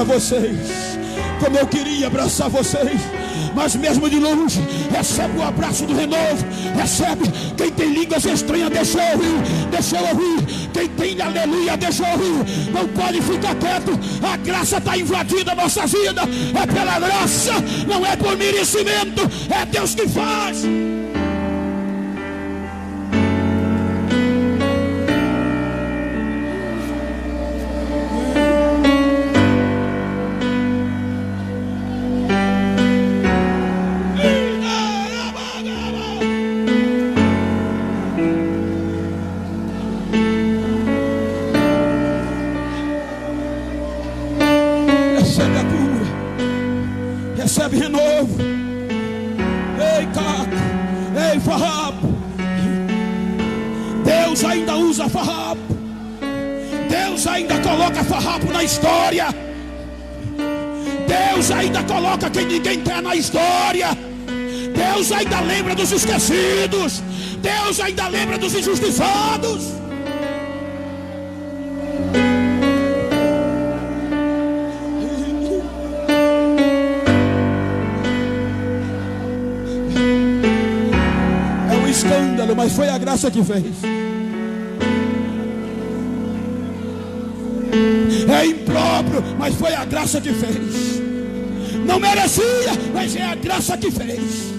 Vocês, como eu queria abraçar vocês, mas mesmo de longe, recebe o abraço do renovo. Recebe. Quem tem línguas estranhas, deixa eu ouvir, deixa eu ouvir. Quem tem aleluia, deixa eu ouvir. Não pode ficar quieto. A graça está invadindo a nossa vida. É pela graça, não é por merecimento. É Deus que faz. Recebe renovo. Ei, caco. Ei, farrapo. Deus ainda usa farrapo. Deus ainda coloca farrapo na história. Deus ainda coloca quem ninguém quer na história. Deus ainda lembra dos esquecidos. Deus ainda lembra dos injustiçados. Mas foi a graça que fez. É impróprio, mas foi a graça que fez. Não merecia, mas é a graça que fez.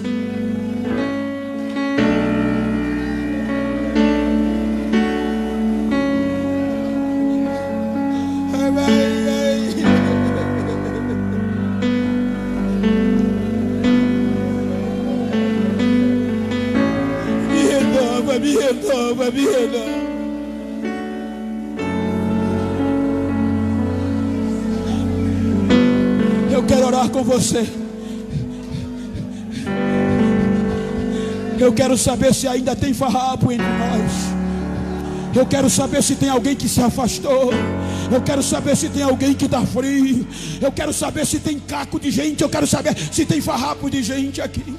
Me renova. Eu quero orar com você. Eu quero saber se ainda tem farrapo entre nós. Eu quero saber se tem alguém que se afastou. Eu quero saber se tem alguém que está frio. Eu quero saber se tem caco de gente. Eu quero saber se tem farrapo de gente aqui.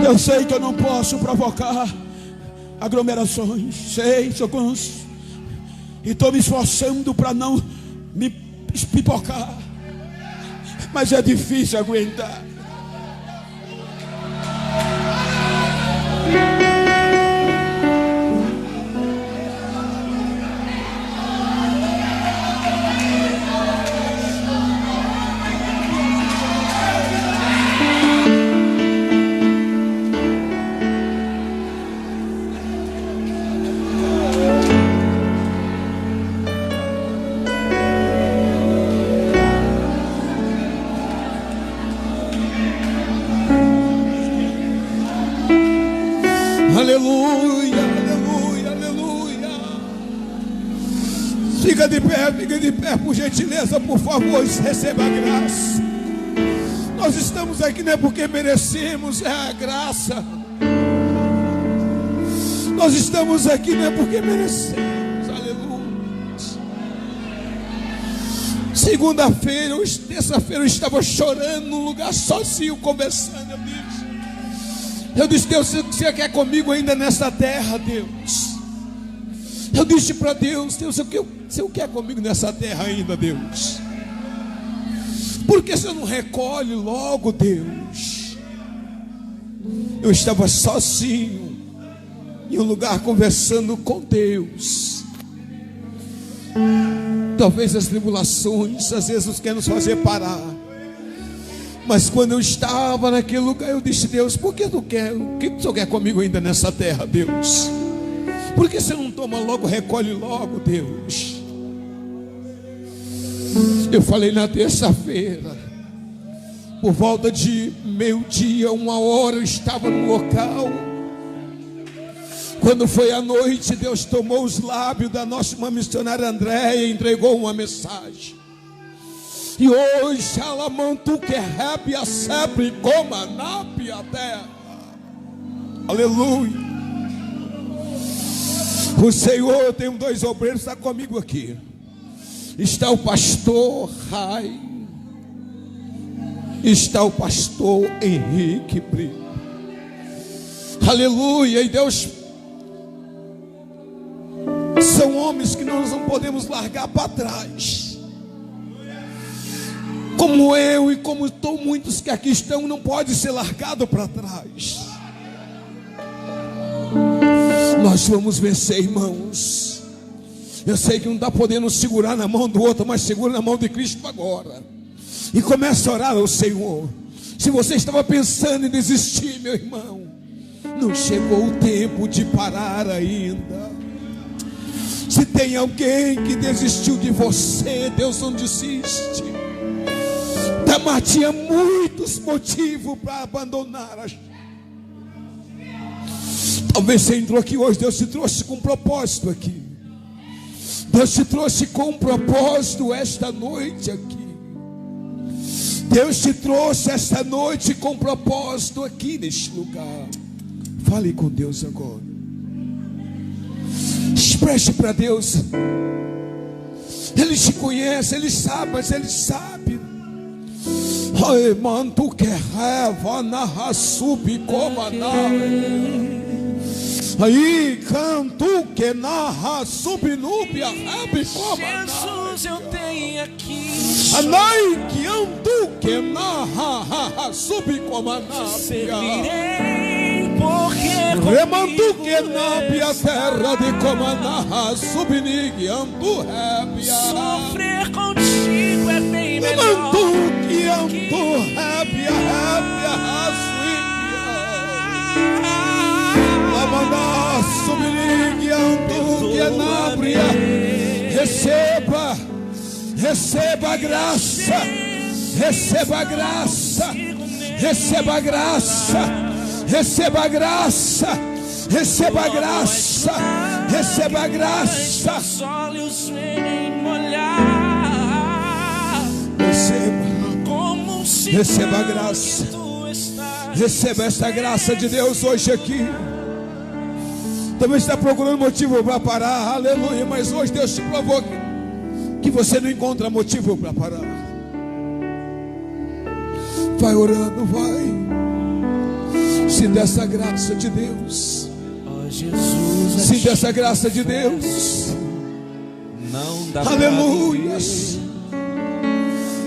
Eu sei que eu não posso provocar aglomerações. Sei, socorro. E estou me esforçando para não me espipocar. Mas é difícil aguentar. Aleluia, aleluia, aleluia. Fica de pé, por gentileza, por favor, receba a graça. Nós estamos aqui não é porque merecemos, é a graça. Nós estamos aqui não é porque merecemos, aleluia. Segunda-feira, terça-feira eu estava chorando num lugar sozinho, conversando. Eu disse, Deus, você quer comigo ainda nessa terra, Deus? Eu disse para Deus, Deus, você quer comigo nessa terra ainda, Deus? Por que você não recolhe logo, Deus? Eu estava sozinho, em um lugar conversando com Deus. Talvez as tribulações, às vezes, nos querem nos fazer parar. Mas quando eu estava naquele lugar, eu disse, Deus, por que tu quer? O que o Senhor quer comigo ainda nessa terra, Deus? Por que você não toma logo, recolhe logo, Deus? Eu falei na terça-feira, por volta de meio-dia, 1h, eu estava no local. Quando foi à noite, Deus tomou os lábios da nossa irmã missionária Andréia e entregou uma mensagem. E hoje ela mantu que rebe a sempre como a nape a terra. Aleluia. O Senhor, tem 2 obreiros, está comigo aqui. Está o pastor Rai. Está o pastor Henrique Brito. Aleluia. E Deus, são homens que nós não podemos largar para trás. Como eu e como muitos que aqui estão, não pode ser largado para trás. Nós vamos vencer, irmãos. Eu sei que não está podendo segurar na mão do outro, mas segura na mão de Cristo agora. E começa a orar ao Senhor. Se você estava pensando em desistir, meu irmão, não chegou o tempo de parar ainda. Se tem alguém que desistiu de você, Deus não desiste. Tamar tinha muitos motivos para abandonar. Talvez você entrou aqui hoje, Deus te trouxe com um propósito aqui. Deus te trouxe com um propósito esta noite aqui. Deus te trouxe esta noite com um propósito aqui neste lugar. Fale com Deus agora. Expresse para Deus. Ele te conhece, Ele sabe, mas Ele sabe. Ai, manto que reva na raçubi como na. Aí canto que na raçubi núbia rebe como na. Jesus, eu tenho aqui. Anai que anto que na raçubi como na. Servirei porque remanto que na bia terra de como na raçubi nig anto rebia. Sofrer contigo é bem melhor. Que anto rebia raçuibia. Lamana subinig anto que na bria. Receba a graça. Receba a graça. Receba a graça. Receba a graça. Receba a graça. Receba a graça. Os olhos vêm molhar. Receba a graça. Receba esta graça de Deus hoje aqui. Também está procurando motivo para parar. Aleluia. Mas hoje Deus te provou que você não encontra motivo para parar. Vai orando, vai. Sinta essa graça de Deus. Sinta essa graça de Deus. Aleluia.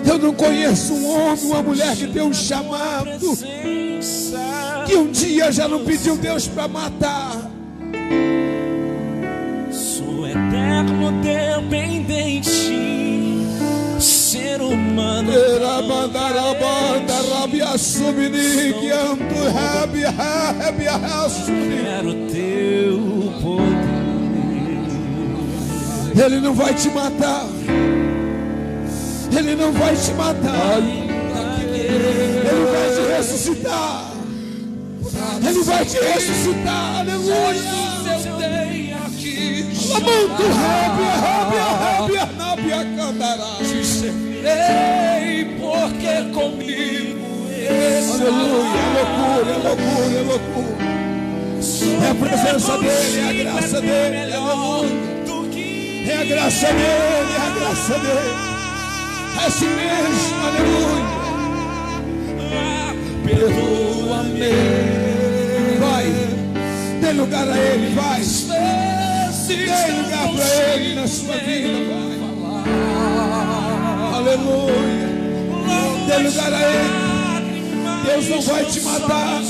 Eu não conheço um homem, uma mulher que tem um chamado, que um dia já não pediu Deus para matar. Sou eterno dependente, ser humano. Quero teu poder. Ele não vai te matar. Ele não vai te matar. Ele vai te ressuscitar. Ele vai te ressuscitar, aleluia. Eu tenho aqui. Lamento, rabia, nábia, candará. Te servirei, porque comigo estás. Aleluia, é loucura. É a presença dele, é a graça dele, aleluia. É a graça dele, é assim mesmo, aleluia. Perdoa-me. Vai, dê lugar a ele, vai. Dê lugar para ele na sua vida, vai. Aleluia. Dê lugar a ele. Deus não vai te matar.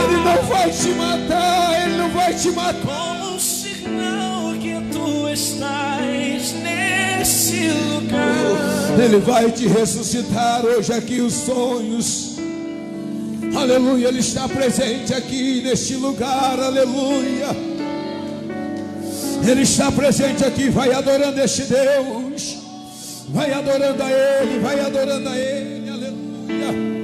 Ele não vai te matar. Ele não vai te matar. Como um sinal que tu estás nesse lugar. Ele vai te ressuscitar hoje aqui os sonhos. Aleluia, Ele está presente aqui neste lugar, aleluia. Ele está presente aqui, vai adorando este Deus. Vai adorando a Ele, aleluia.